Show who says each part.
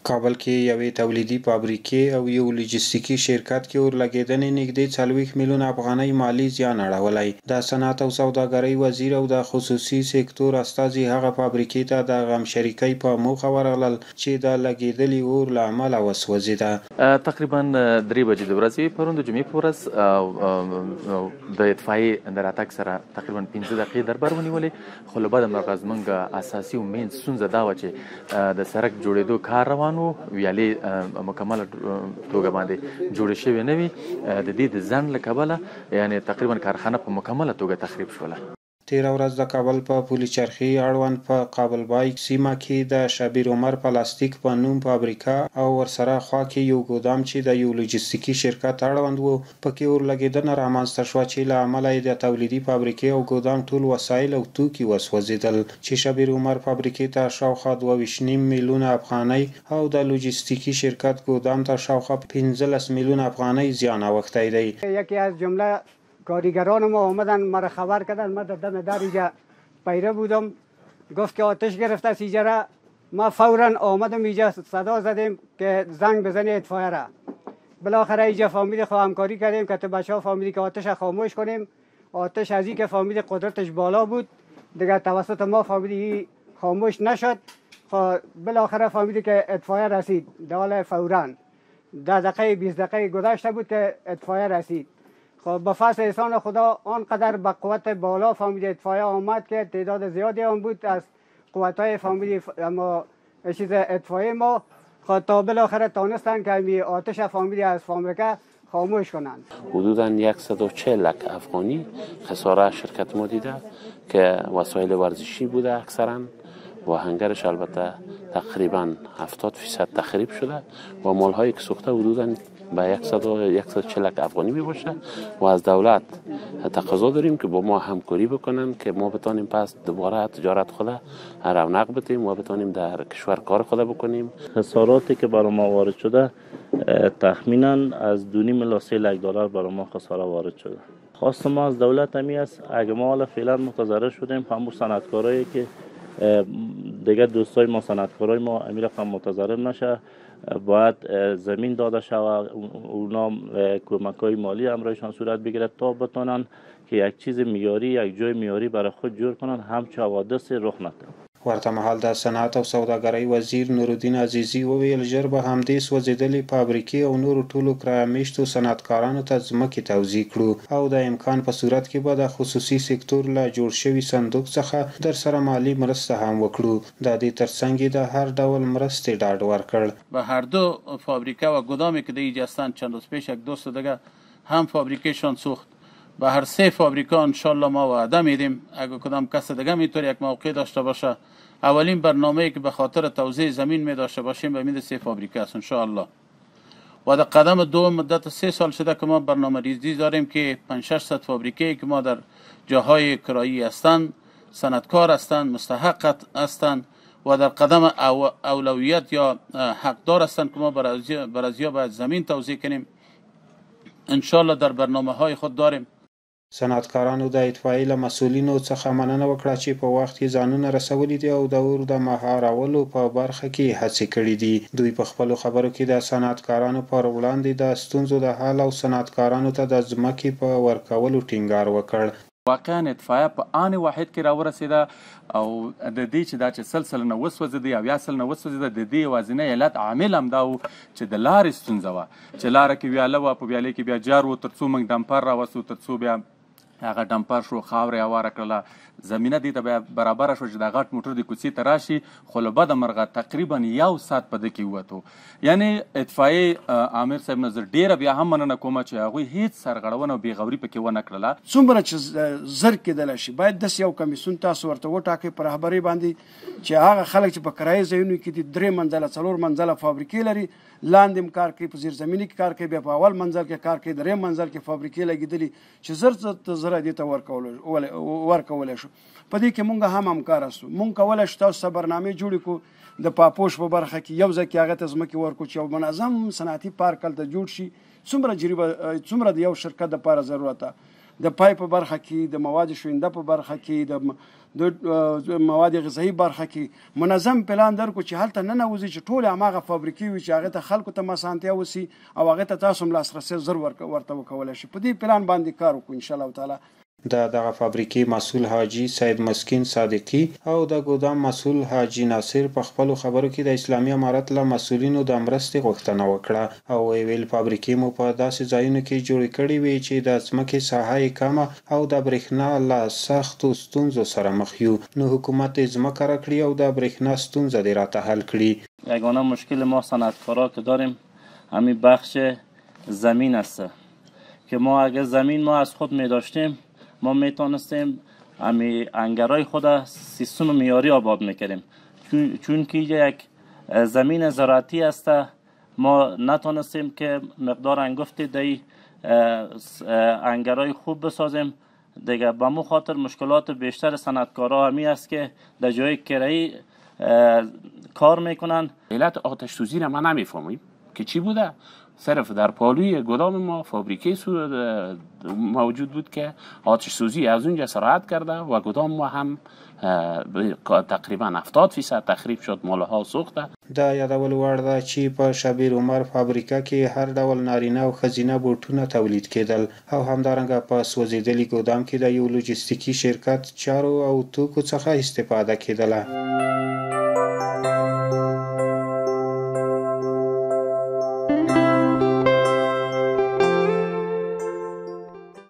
Speaker 1: کابل کې یوې تولیدي فابریکې او یو لوجستیکي شرکت کې اورلګیدنې نږدې 40 میلیونه افغانۍ مالي زیان اړولی. د صنعت او سوداګرۍ وزیر او د خصوصي سکتور استازي هغه فابریکې ته د غمشریکۍ په موخه ورغلل چې د لګېدلي اور له امله وسوځېده.
Speaker 2: تقریبا 3 بجې د ورځې پرون د جمعې په ورځ د اطفائیې د راتګ سره تقریبا 15 دقیقې دربار ونیولې، خو له بده مرغه زموږ اساسي او مین ستونزه دا وه چې د سړک جوړېدو کار روان و، ویالې مکمله توګه باندې جوړې شوې نه وي. د دې د ځنډ له کبله یعنې تقریبا کارخانه په مکمله توګه تخریب شوله.
Speaker 1: تیره ورځ د کابل په پولي چرخي اړوند په قابل بای سیمه کې د شبیر عمر پلاستیک په نوم فابریکه او ورسره خوا کې یو ګودام چې د یو لوجستیکي شرکت اړوند و پکې اورلګېدنه رامنځته شوه چې له امله یې د تولیدي فابریکې او ګودام ټول وسایل او توکي وسوځېدل چې شبیر عمر فابریکې ته شاوخوا 22.5 میلیونه افغانۍ او د لوجستیکي شرکت ګودام ته شاوخوا 15 میلیون افغانۍ زیان اوختی دی.
Speaker 3: یکی از جمله کارگران ما آمدن مرا خبر کردن، من در دم در اینجا پیره بودم، گفت که آتش گرفته است اینجا. ما فورا آمدم اینجا، صدا زدیم که زنگ بزنی اطفائیه را. بالاخره اینجا فامیل خو همکاری کردیم که بچه‌ها فامیلی که آتش خاموش کنیم. آتش از این که فامیل قدرتش بالا بود دیگه توسط ما فامیلی خاموش نشد. بالاخره فامیلی که اطفائیه رسید دال فورا 10 دقیقه 20 دقیقه گذشته بود که اطفائیه رسید. خب به فضل احسان خدا آنقدر به قوت بالا فامیل اطفائیه آمد که تعداد زیادی هم بود از قوت‌های فامیل ما چیز اطفائیه ما. خب تا بالاخره تانستن که می آتش فامیلی از فابریکه خاموش کنند.
Speaker 4: حدوداً 140 لک افغانی خساره شرکت ما دیده که وسایل ورزشی بوده اکثرا و هنگرش البته تقریبا 70% تخریب شده و مال‌هایی که سوخته حدوداً به 140 لک افغانی می باشه و از دولت تقاضا داریم که با ما همکاری بکنن که ما بتانیم پس دوباره تجارت خود رونق بدیم و بتانیم در کشور کار خود بکنیم.
Speaker 5: خساراتی که برای ما وارد شده تخمینا از 2.5 الی 3 لک دلار برای ما خساره وارد شده. خواست ما از دولت همی است اگه ما حالا فعلا متضرر شدیم، همون صنعتکارایی که دیگه دوستای ما صنعتکارای ما امیر رقم متضرر نشه، باید زمین داده شود، اونا کمک‌های مالی امرایشان صورت بگیرد تا بتونن که یک چیز معیاری، یک جای معیاری برای خود جور کنن، همچه حوادث رخ نده.
Speaker 1: ورته مهال د صنعت او سوداګرۍ وزیر نورالدین عزیزی وویل ژر به همدې سوځېدلې فابریکې او نورو ټولو کرایه میشتو صنعتکارانو ته ځمکې توزیع کړو او د امکان په صورت کې به د خصوصي سکتور له جوړ شوي صندوق څخه در سره مالی مرسته هم وکړو. د دې ترڅنګ یې د هر ډول مرستې ډاډ ورکړ.
Speaker 6: به هر دو فابریکه و گودامی که اینجا هستند چند روز پیش یک دوست دیگه هم فابریکهشان سوخت. به هر 3 فابریکه ان شاء الله ما وعده میدیم اگه کدام کس دیگه میتونه یک موقع داشته باشه، اولین برنامه‌ای که به خاطر توزیع زمین می داشته باشیم به امید 3 فابریکه است ان شاء الله. و در قدم دوم مدت 3 سال شده که ما برنامه ریزی داریم که 500-600 فابریکه که ما در جاهای کرایی هستند، صنعتکار هستند، مستحق هستند و در قدم اولویت یا حقدار هستند که ما برازیا باید زمین توزیع کنیم. ان شاء الله در برنامه‌های خود داریم.
Speaker 1: صنعتکارانو د اطفائیې له مسؤلینو څخه مننه وکړه چې په وخت کې ځانونه رسولي دي او د اور د مهارولو په برخه کې هڅې کړې دي. دوی په خپلو خبرو کې د صنعتکارانو پر وړاندې د ستونزو د حل او صنعتکارانو ته د ځمکې په ورکولو ټینګار وکړ.
Speaker 2: واقعا اطفائیه په آن واحد کې راورسېده او د دې چې دا چې سلسله نه وسوځېدی او یا سل نه وسوځېده، د دې یوازینی علت عامل هم دا و چې د لارې ستونزه وه چې لاره کې ویاله وه، په ویالې کې بیا جار و، تر څو موږ ډمپر راوستو، تر څو بیا هغه ډمپر شو خاورې هواره کړله، زمینه دې ته بیا برابره شوه چې دا غټ موټر د کوڅې ته راشي. خو له بده مرغه تقریبا 1 ساعت په ده کې ووتو. یعنې اطفائیې عامر صاحب نه زه ډېره بیا هم مننه کومه چې هغوی هېڅ سرغړونه او بېغوري پکې ونه کړله.
Speaker 7: څومره چې زر کېدلی شي باید داسې یو کمیسیون تاسو ورته وټاکئ په رهبرۍ باندې چې هغه خلک چې په کرایي ځایونو کې دي 3 منزله 4 منزله فابریکې لري، لاندې هم کار کوي، په زیرزمیني کې کار کوي، بیا په اول منزل کې کار کوي، 3 منزل کې فابریکې لګېدلي چې زر دې ته ورکولی شو. په دې کې مونږ هم همکار یاستو. مونږ کولی شو تاسو ته برنامې جوړې کړو د پاپوش په برخه کې، یو ځای کې هغه ته ځمکې ورکړو چې یو منظم صنعتي پارک هلته جوړ شي. څومره د یو شرکت دپاره ضرورت ده. د پای په برخه کې، د مواد شوینده په برخه کې، د مواد غذایی برخه کې منظم پلان درکو چې هلته ننوځي چې ټول هماغه فابریکې وي چې هغه ته خلکو ته اسانتیا وسي او هغه ته تاسو هم لاسرسی زر ورته وکولی شي. په دې پلان باندې کار وکړو انشاءالله تعالی.
Speaker 1: د دغه فابریکې مسؤل حاجی سید مسکین صادقی او د ګودام مسؤل حاجی ناصر په خپلو خبرو کې د اسلامي امارت له مسؤلینو د مرستې غوښتنه وکړه او ویل فابریکې مو په داسې ځایونو کې جوړې کړې وي چې د ځمکې ساحه یې کمه او د برېښنا له سختو ستونزو سره مخ یو، نو حکومت اجماع راکړي او د برېښنا ستونزه دې راته حل کړي.
Speaker 5: یگانه مشکل ما صنعتکارا که داریم همین بخش زمین است که ما اگر زمین ما از خود می داشتیم ما میتونستیم امی انگرای خود سیستم معیاری آباد میکردیم، چون که یک زمین زراعتی است ما نتونستیم که مقدار انگفتی دی انگرای خوب بسازیم دیگه. به مو خاطر مشکلات بیشتر صنعتکارا همی است که در جای کرایی کار میکنن.
Speaker 4: علت آتش سوزی را ما نمیفهمیم که چی بوده. صرف در پالوی گودام ما فابریکه موجود بود که آتش سوزی از اونجا سرایت کرده و گودام ما هم تقریبا 70% تخریب شد، مالها سوخته.
Speaker 1: د یادولو وړ ده چې په شبیر عمر فابریکه کې هر ډول نارینه او ښځینه بوټونه تولید کېدل او همدارنګه په سوځېدلي ګودام کې د یو لوجستیکي شرکت چارو او توکو څخه استفاده کېدله.